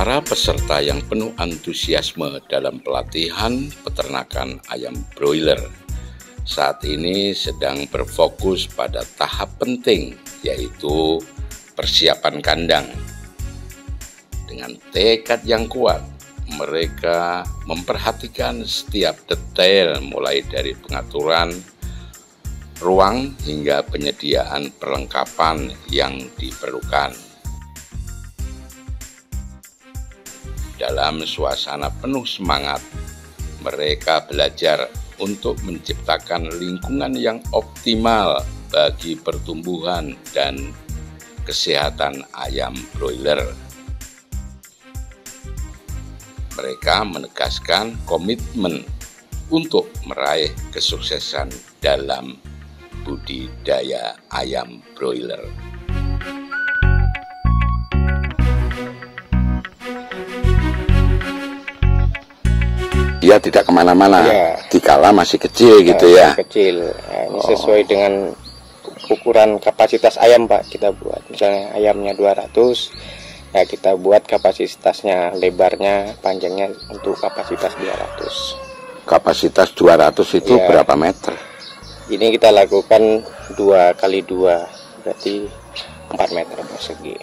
para peserta yang penuh antusiasme dalam pelatihan peternakan ayam broiler saat ini sedang berfokus pada tahap penting, yaitu persiapan kandang. Dengan tekad yang kuat, mereka memperhatikan setiap detail mulai dari pengaturan ruang hingga penyediaan perlengkapan yang diperlukan. Dalam suasana penuh semangat, mereka belajar untuk menciptakan lingkungan yang optimal bagi pertumbuhan dan kesehatan ayam broiler. Mereka menegaskan komitmen untuk meraih kesuksesan dalam budidaya ayam broiler. Dia tidak kemana-mana, ya. Dikala masih kecil gitu ya. Kecil, ini sesuai dengan ukuran kapasitas ayam Pak, kita buat. Misalnya ayamnya 200, ya kita buat kapasitasnya, lebarnya, panjangnya untuk kapasitas 200. Kapasitas 200 itu ya. Berapa meter? Ini kita lakukan 2 kali 2, berarti 4 meter persegi.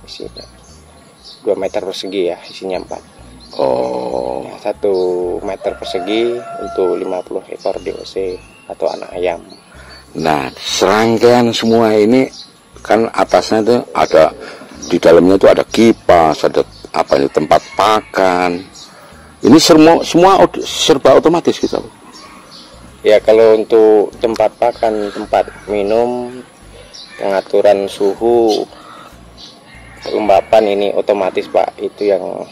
Isinya 2 meter persegi ya, isinya 4. Oh, 1 meter persegi untuk 50 ekor DOC atau anak ayam. Nah, serangkaian semua ini kan atasnya itu ada, di dalamnya itu ada kipas, ada apa itu, tempat pakan. Ini semua serba otomatis gitu. Ya, kalau untuk tempat pakan, tempat minum, pengaturan suhu, kelembapan ini otomatis Pak. Itu yang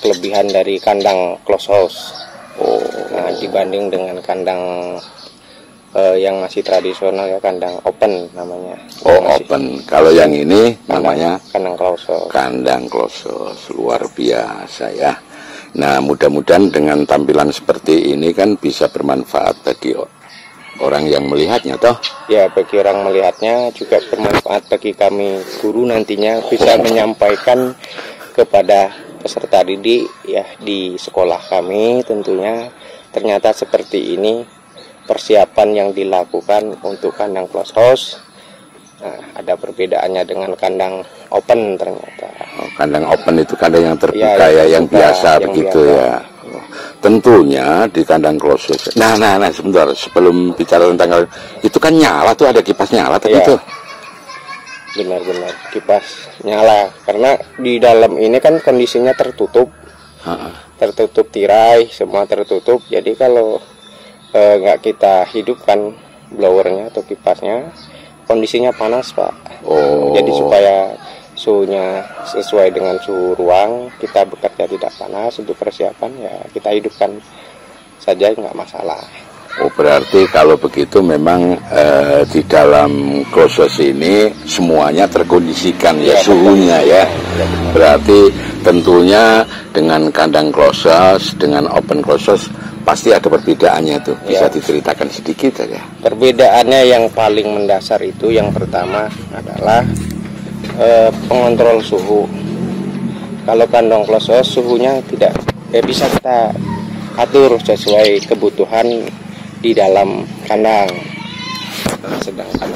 kelebihan dari kandang close house. Nah, dibanding dengan kandang yang masih tradisional ya, kandang open namanya. Open. Kalau yang ini namanya kandang close house. Kandang close house, luar biasa ya. Nah, mudah-mudahan dengan tampilan seperti ini kan bisa bermanfaat bagi orang yang melihatnya toh. Ya, bagi orang melihatnya juga bermanfaat bagi kami guru nantinya bisa menyampaikan kepada peserta didik ya di sekolah kami, tentunya ternyata seperti ini persiapan yang dilakukan untuk kandang close house. Nah, ada perbedaannya dengan kandang open ternyata. Kandang open itu kandang yang terbuka ya, yang biasa yang begitu biasa. Ya. Tentunya di kandang close house. Nah, sebentar sebelum bicara tentang itu kan nyala tuh, ada kipas nyala tadi itu. Benar-benar kipas nyala karena di dalam ini kan kondisinya tertutup, tertutup tirai, semua tertutup. Jadi kalau nggak kita hidupkan blowernya atau kipasnya, kondisinya panas Pak. Jadi supaya suhunya sesuai dengan suhu ruang, kita bekerja tidak panas, untuk persiapan ya kita hidupkan saja, nggak masalah. Berarti kalau begitu memang di dalam close house ini semuanya terkondisikan ya, suhunya ya. Berarti tentunya dengan kandang close house dengan open close house pasti ada perbedaannya tuh. Bisa diceritakan sedikit aja. Perbedaannya yang paling mendasar itu yang pertama adalah pengontrol suhu. Kalau kandang close house suhunya tidak bisa kita atur sesuai kebutuhan di dalam kandang. Sedangkan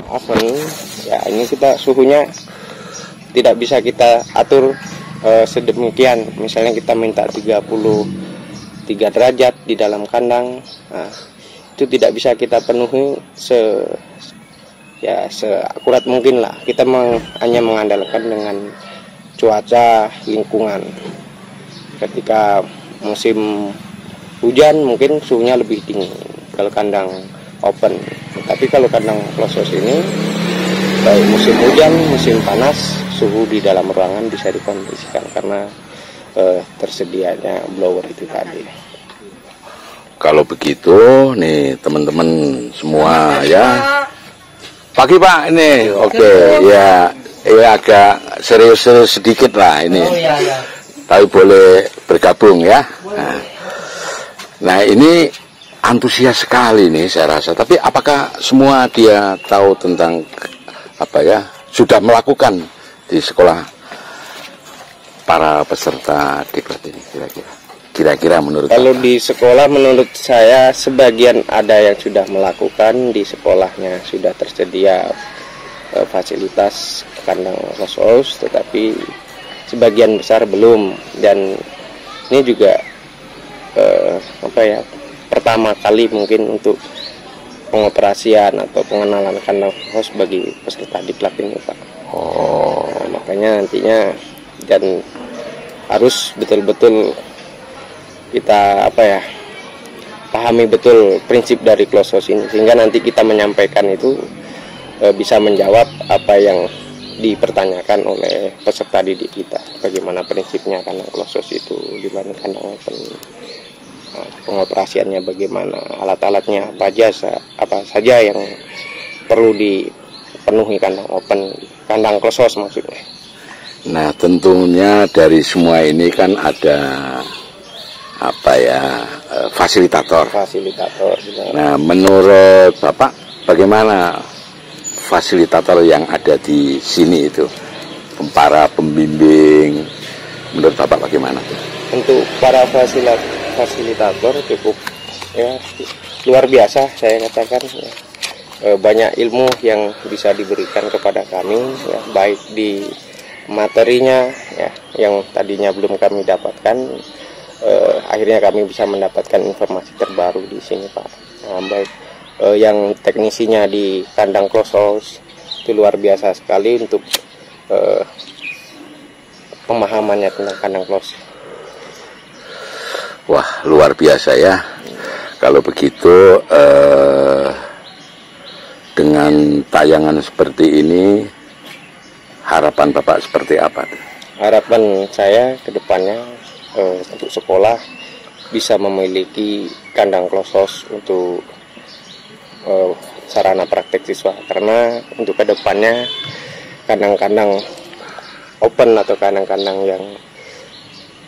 oven ya ini kita suhunya tidak bisa kita atur sedemikian. Misalnya kita minta 33 derajat di dalam kandang, nah, itu tidak bisa kita penuhi seakurat mungkin lah. Kita hanya mengandalkan dengan cuaca lingkungan. Ketika musim hujan mungkin suhunya lebih tinggi kalau kandang open. Tapi kalau kandang close house ini baik musim hujan, musim panas, suhu di dalam ruangan bisa dikondisikan karena tersedianya blower itu tadi. Kalau begitu nih teman-teman semua ya. Pagi Pak ini. Oke, ya agak serius-serius sedikit lah ini. Tapi boleh bergabung ya. Nah ini antusias sekali nih saya rasa. Tapi apakah semua dia tahu tentang apa ya, sudah melakukan di sekolah para peserta diklat ini kira-kira menurut kalau Bapak? di sekolah menurut saya sebagian ada yang sudah melakukan, di sekolahnya sudah tersedia fasilitas kandang close, tetapi sebagian besar belum, dan ini juga pertama kali mungkin untuk pengoperasian atau pengenalan kandang close bagi peserta diklat ini, Pak. Nah, makanya nantinya dan harus betul-betul kita pahami betul prinsip dari close house ini, sehingga nanti kita menyampaikan itu bisa menjawab apa yang dipertanyakan oleh peserta didik kita, bagaimana prinsipnya kandang close house itu dibanding kandang open, pengoperasiannya bagaimana, alat-alatnya apa saja yang perlu dipenuhi kandang open, kandang close house maksudnya. Nah, tentunya dari semua ini kan ada fasilitator. Nah, menurut Bapak bagaimana fasilitator yang ada di sini itu, para pembimbing, menurut Bapak bagaimana? Untuk para fasilitator cukup luar biasa, saya katakan ya. Banyak ilmu yang bisa diberikan kepada kami ya, baik di materinya ya, yang tadinya belum kami dapatkan, akhirnya kami bisa mendapatkan informasi terbaru di sini, Pak. Nah, baik yang teknisinya di kandang close house itu luar biasa sekali untuk pemahamannya tentang kandang close. Wah, luar biasa ya. Kalau begitu dengan tayangan seperti ini, harapan Bapak seperti apa? Harapan saya ke depannya untuk sekolah bisa memiliki kandang close house untuk sarana praktek siswa, karena untuk kedepannya kandang-kandang open atau kandang-kandang yang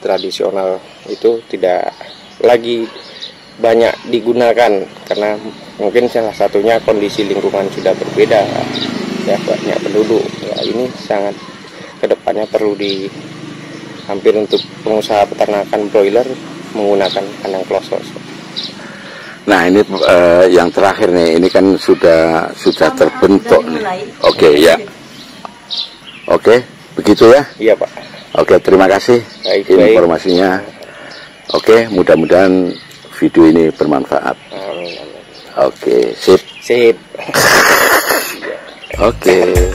tradisional itu tidak lagi banyak digunakan, karena mungkin salah satunya kondisi lingkungan sudah berbeda ya, banyak penduduk ya, ini sangat kedepannya perlu hampir untuk pengusaha peternakan broiler menggunakan kandang close house. Nah, ini yang terakhir nih, ini kan sudah terbentuk nih. Oke, ya. Oke, begitu ya? Iya, Pak. Oke, terima kasih informasinya. Oke, mudah-mudahan video ini bermanfaat. Amin. Oke, sip. Oke.